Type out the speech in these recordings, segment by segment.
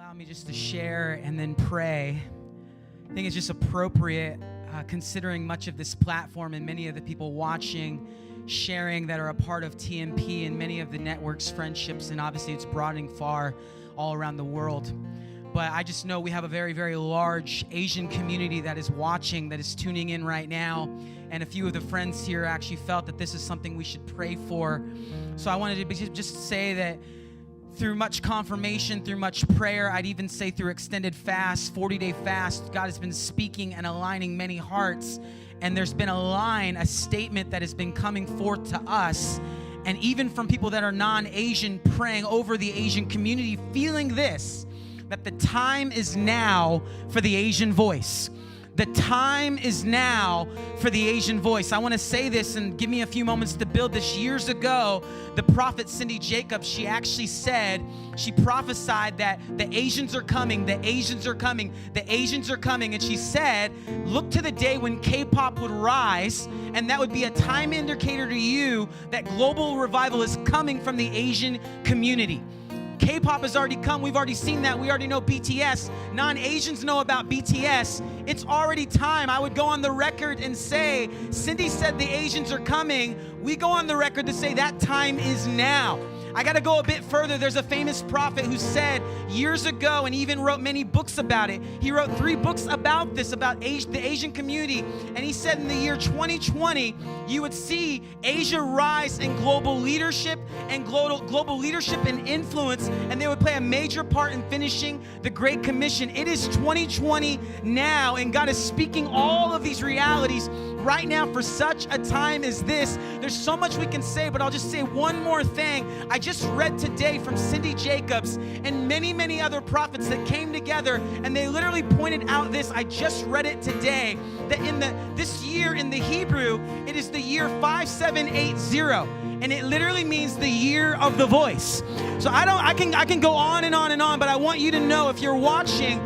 allow me just to share and then pray. I think it's just appropriate, considering much of this platform and many of the people watching, sharing that are a part of TMP and many of the network's friendships, and obviously it's broadening far all around the world. But I just know we have a very, very large Asian community that is watching, that is tuning in right now. And a few of the friends here actually felt that this is something we should pray for. So I wanted to just say that through much confirmation, through much prayer, I'd even say through extended fast, 40-day fast, God has been speaking and aligning many hearts. And there's been a statement that has been coming forth to us. And even from people that are non-Asian, praying over the Asian community, feeling this, that the time is now for the Asian voice. The time is now for the Asian voice. I want to say this and give me a few moments to build this. Years ago, the prophet Cindy Jacobs, she actually said, she prophesied that the Asians are coming, the Asians are coming, the Asians are coming. And she said, look to the day when K-pop would rise, and that would be a time indicator to you that global revival is coming from the Asian community. K-pop has already come. We've already seen that. We already know BTS. Non-Asians know about BTS. It's already time. I would go on the record and say, Cindy said the Asians are coming. We go on the record to say that time is now. I got to go a bit further. There's a famous prophet who said years ago, and even wrote many books about it. He wrote 3 books about this, about the Asian community. And he said in the year 2020, you would see Asia rise in global leadership and global leadership and influence, and they would play a major part in finishing the Great Commission. It is 2020 now, and God is speaking all of these realities right now for such a time as this. There's so much we can say, but I'll just say one more thing. I just read today from Cindy Jacobs and many, many other prophets that came together, and they literally pointed out this. I just read it today, that this year in the Hebrew, it is the year 5780, and it literally means the year of the voice. So I can go on and on and on, but I want you to know, if you're watching,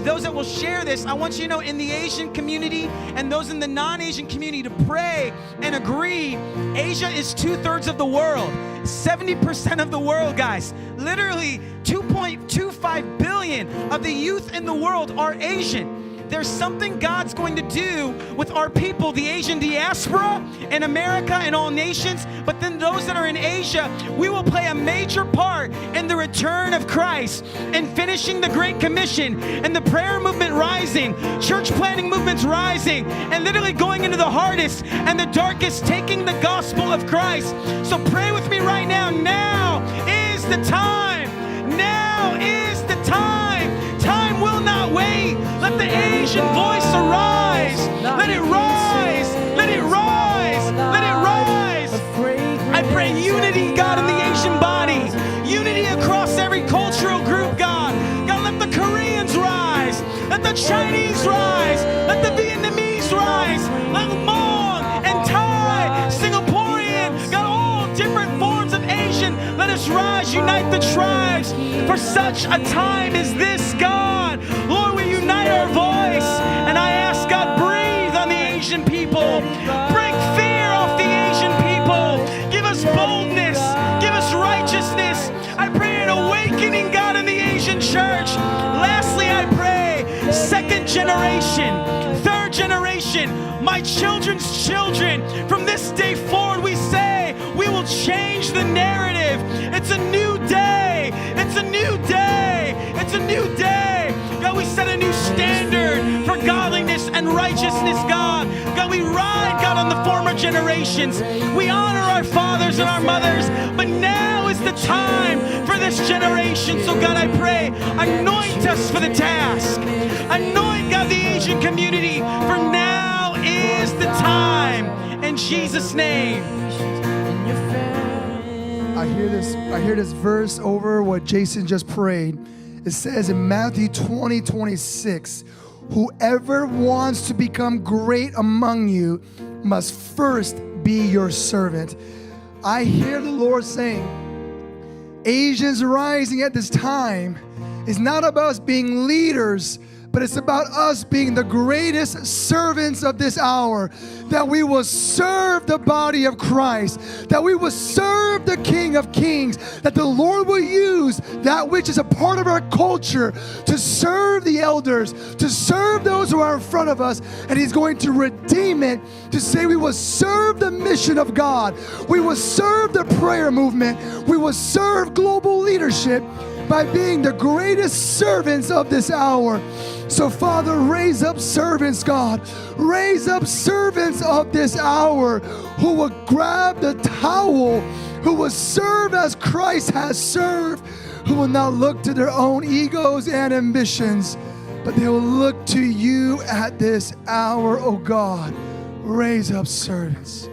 those that will share this, I want you to know, in the Asian community and those in the non-Asian community, to pray and agree. Asia is 2/3 of the world, 70% of the world, guys. Literally 2.25 billion of the youth in the world are Asian. There's something God's going to do with our people, the Asian diaspora in America and all nations, but then those that are in Asia, we will play a major part in the return of Christ and finishing the Great Commission, and the prayer movement rising, church planting movements rising, and literally going into the hardest and the darkest, taking the gospel of Christ. So pray with me right now. Now is the time. Now is the time. Time will not wait. Let the Asian voice arise. Let it rise. Let it rise. Let it rise. I pray unity, God, in the Asian body. Unity across every cultural group, God. God, let the Koreans rise. Let the Chinese rise. Let the Vietnamese rise. Let Hmong and Thai, Singaporean, God, all different forms of Asian. Let us rise. Unite the tribes for such a time as this, God. Lord, we unite our voice, and I ask, God, breathe on the Asian people. Break fear off the Asian people. Give us boldness. Give us righteousness. I pray an awakening, God, in the Asian church. Lastly, I pray 2nd generation, 3rd generation, my children's children. From this day forward, we say we will change the narrative. It's a new day. It's a new day. It's a new day. God, we set a new standard for godliness and righteousness, God. God, we ride, God, on the former generations. We honor our fathers and our mothers, but now is the time for this generation. So, God, I pray, anoint us for the task. Anoint, God, the Asian community, for now is the time. In Jesus' name. I hear this verse over what Jason just prayed. It says in Matthew 20:26, whoever wants to become great among you must first be your servant. I hear the Lord saying, Asians rising at this time is not about us being leaders, but it's about us being the greatest servants of this hour, that we will serve the body of Christ, that we will serve the King of Kings, that the Lord will use that which is a part of our culture to serve the elders, to serve those who are in front of us, and He's going to redeem it to say we will serve the mission of God, we will serve the prayer movement, we will serve global leadership by being the greatest servants of this hour. So Father, raise up servants, God. Raise up servants of this hour who will grab the towel, who will serve as Christ has served, who will not look to their own egos and ambitions, but they will look to you at this hour, oh God. Raise up servants.